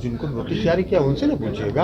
जिनको नोटिस जारी किया उनसे ना पूछिएगा,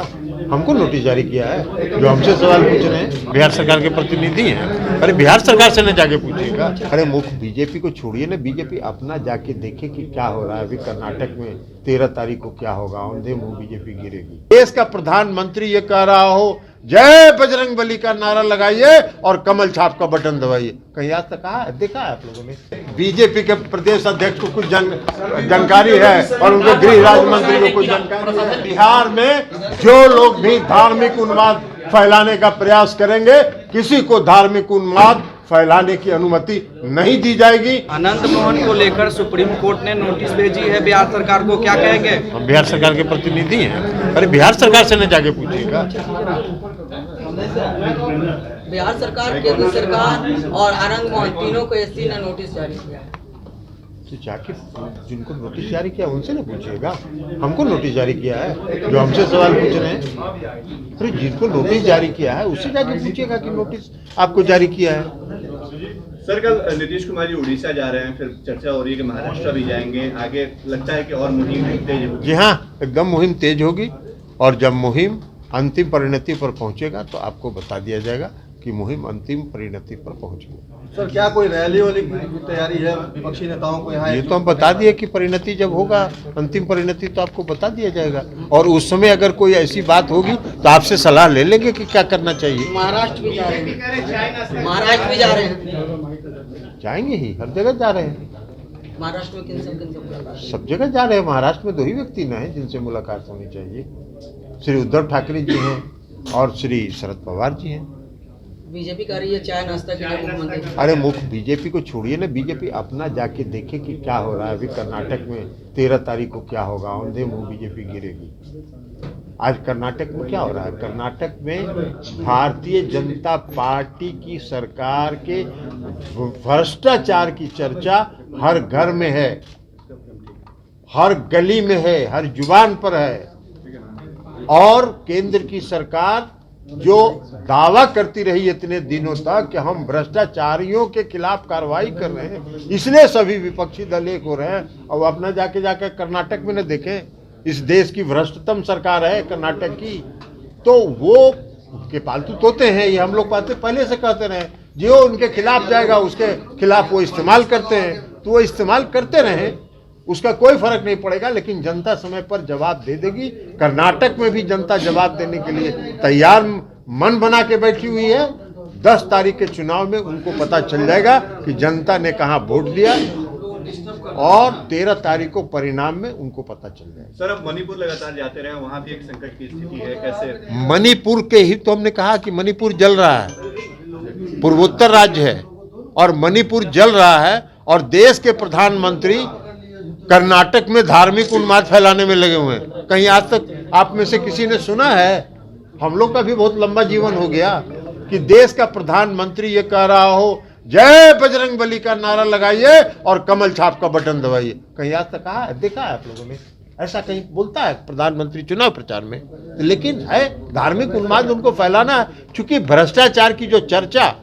हमको नोटिस जारी किया है। जो हमसे सवाल पूछ रहे हैं बिहार सरकार के प्रतिनिधि हैं, अरे बिहार सरकार से न जाके पूछिएगा। अरे मुख्य बीजेपी को छोड़िए ना, बीजेपी अपना जाके देखे कि क्या हो रहा है। अभी कर्नाटक में 13 तारीख को क्या होगा, औंधे मुंह बीजेपी गिरेगी। देश का प्रधानमंत्री ये कह रहा हो जय बजरंग बली का नारा लगाइए और कमल छाप का बटन दबाइए, कहीं आज तक कहा है, देखा है आप लोगों ने? बीजेपी के प्रदेश अध्यक्ष को कुछ जानकारी है और उनके गृह राज्य मंत्री को कुछ जानकारी है। बिहार में जो लोग भी धार्मिक उन्माद फैलाने का प्रयास करेंगे, किसी को धार्मिक उन्माद फैलाने की अनुमति नहीं दी जाएगी। अनंत मोहन को लेकर सुप्रीम कोर्ट ने नोटिस भेजी है बिहार सरकार को, क्या कहेंगे? हम बिहार सरकार के प्रतिनिधि हैं, अरे बिहार सरकार से न जाके पूछिएगा। बिहार सरकार, केंद्र सरकार और अनंत मोहन तीनों को एससी ने नोटिस जारी किया है। तो जाके जिनको नोटिस जारी किया उनसे ना पूछिएगा, हमको नोटिस जारी किया है। जो हमसे सवाल पूछ रहे हैं, अरे जिनको नोटिस जारी किया है उससे जाके पूछिएगा कि नोटिस आपको जारी किया है। सर कल नीतीश कुमार जी उड़ीसा जा रहे हैं, फिर चर्चा हो रही है कि महाराष्ट्र भी जाएंगे, आगे लगता है कि और मुहिम तेज होगी। जी हाँ, एकदम मुहिम तेज होगी और जब मुहिम अंतिम परिणति पर पहुंचेगा तो आपको बता दिया जाएगा कि मुहिम अंतिम परिणति पर पहुंच गई। सर क्या कोई रैली वाली तैयारी है विपक्षी नेताओं को यहाँ? ये तो हम बता दिए कि परिणति जब होगा, अंतिम परिणति तो आपको बता दिया जाएगा और उस समय अगर कोई ऐसी बात होगी तो आपसे सलाह ले लेंगे कि क्या करना चाहिए। महाराष्ट्र भी जा रहे हैं, महाराष्ट्र भी जा रहे हैं, जाएंगे ही, हर जगह जा रहे हैं। महाराष्ट्र में किन से मुलाकात? सब जगह जा रहे हैं। महाराष्ट्र में 2 ही व्यक्ति न हैं जिनसे मुलाकात होनी चाहिए, श्री उद्धव ठाकरे जी हैं और श्री शरद पवार जी हैं। बीजेपी कर रही है चाय नाश्ता के लिए मुख्यमंत्री। अरे मुख्य बीजेपी को छोड़िए ना, बीजेपी अपना जाके देखे कि क्या हो रहा है। अभी कर्नाटक में 13 तारीख को क्या होगा, औंधे मुंह बीजेपी गिरेगी। आज कर्नाटक में क्या हो रहा है? कर्नाटक में भारतीय जनता पार्टी की सरकार के भ्रष्टाचार की चर्चा हर घर में है, हर गली में है, हर जुबान पर है। और केंद्र की सरकार जो दावा करती रही इतने दिनों तक कि हम भ्रष्टाचारियों के खिलाफ कार्रवाई कर रहे हैं, इसलिए सभी विपक्षी दल एक हो रहे हैं। और अपना जाके कर्नाटक में न देखें, इस देश की भ्रष्टतम सरकार है कर्नाटक की, तो वो के पालतू तोते हैं। ये हम लोग पहले से कहते रहे, जो उनके खिलाफ जाएगा उसके खिलाफ वो इस्तेमाल करते हैं, तो वो इस्तेमाल करते रहे, उसका कोई फर्क नहीं पड़ेगा। लेकिन जनता समय पर जवाब दे देगी। कर्नाटक में भी जनता जवाब देने के लिए तैयार मन बना के बैठी हुई है। 10 तारीख के चुनाव में उनको पता चल जाएगा कि जनता ने कहाँ वोट दिया और 13 तारीख को परिणाम में उनको पता चल जाएगा। सर अब मणिपुर लगातार जाते रहे, वहाँ भी एक संकट की स्थिति है, कैसे? मणिपुर के ही तो हमने कहा कि मणिपुर जल रहा है, पूर्वोत्तर राज्य है और मणिपुर जल रहा है। और देश के प्रधानमंत्री कर्नाटक में धार्मिक उन्माद फैलाने में लगे हुए हैं। कहीं आज तक आप में से किसी ने सुना है? हम लोग का भी बहुत लंबा जीवन हो गया कि देश का प्रधानमंत्री ये कह रहा हो जय बजरंग बली का नारा लगाइए और कमल छाप का बटन दबाइए, कहीं आज तक कहा है, देखा है आप लोगों ने? ऐसा कहीं बोलता है प्रधानमंत्री चुनाव प्रचार में? लेकिन है धार्मिक उन्माद उनको फैलाना है। चूंकि भ्रष्टाचार की जो चर्चा,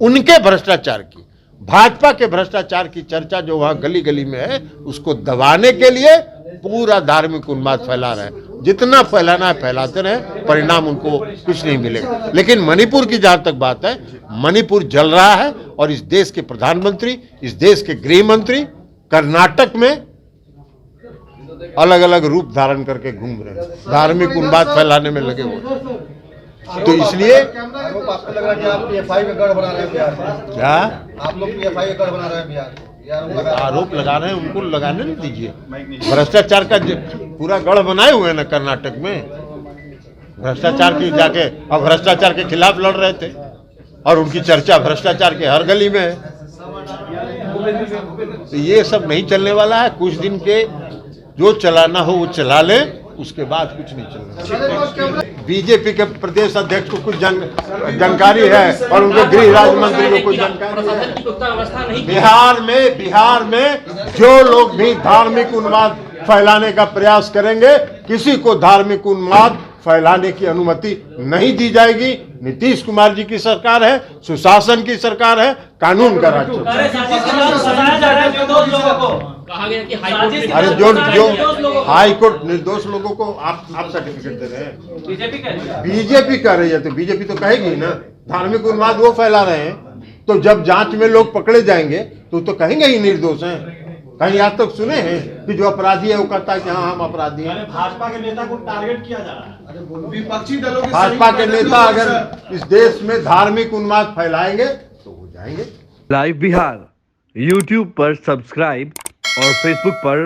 उनके भ्रष्टाचार की, भाजपा के भ्रष्टाचार की चर्चा जो वहां गली गली में है, उसको दबाने के लिए पूरा धार्मिक उन्माद फैला रहे हैं। जितना फैलाना है फैलाते रहे, परिणाम उनको कुछ नहीं मिलेगा। लेकिन मणिपुर की जहां तक बात है, मणिपुर जल रहा है और इस देश के प्रधानमंत्री, इस देश के गृह मंत्री कर्नाटक में अलग अलग रूप धारण करके घूम रहे हैं, धार्मिक उन्माद फैलाने में लगे हुए। तो इसलिए आपको लग रहा है कि आप PFI का गढ़ बना रहे हैं बिहार में? क्या आप लोग PFI का गढ़ बना रहे हैं बिहार? आरोप लगा रहे हैं, उनको लगाने नहीं दीजिए। भ्रष्टाचार का पूरा गढ़ बनाए हुए हैं ना कर्नाटक में, भ्रष्टाचार की जाके अब भ्रष्टाचार के खिलाफ लड़ रहे थे और उनकी चर्चा भ्रष्टाचार के हर गली में है। तो ये सब नहीं चलने वाला है। कुछ दिन के जो चलाना हो वो चला ले, उसके बाद कुछ नहीं चलना। बीजेपी के प्रदेश अध्यक्ष को कुछ जानकारी है और उनके गृह राज्य मंत्री को कुछ जानकारी है। बिहार में जो लोग भी धार्मिक उन्माद फैलाने का प्रयास करेंगे। किसी को धार्मिक उन्माद फैलाने की अनुमति नहीं दी जाएगी। नीतीश कुमार जी की सरकार है, सुशासन की सरकार है, कानून का राज्य है। अरे जो हाई कोर्ट निर्दोष लोगों को आप सर्टिफिकेट दे रहे हैं। बीजेपी कह रही है तो बीजेपी तो कहेगी ही ना। धार्मिक उन्माद वो फैला रहे हैं, तो जब जांच में लोग पकड़े जाएंगे तो कहेंगे ही निर्दोष हैं। कहीं आज तक सुने हैं कि जो अपराधी है वो कहता है कि हाँ हम अपराधी हैं। भाजपा के नेता को टारगेट किया जा रहा है। विपक्षी दलों के भाजपा के नेता अगर इस देश में धार्मिक उन्माद फैलाएंगे तो हो जाएंगे। लाइव बिहार YouTube पर सब्सक्राइब और Facebook पर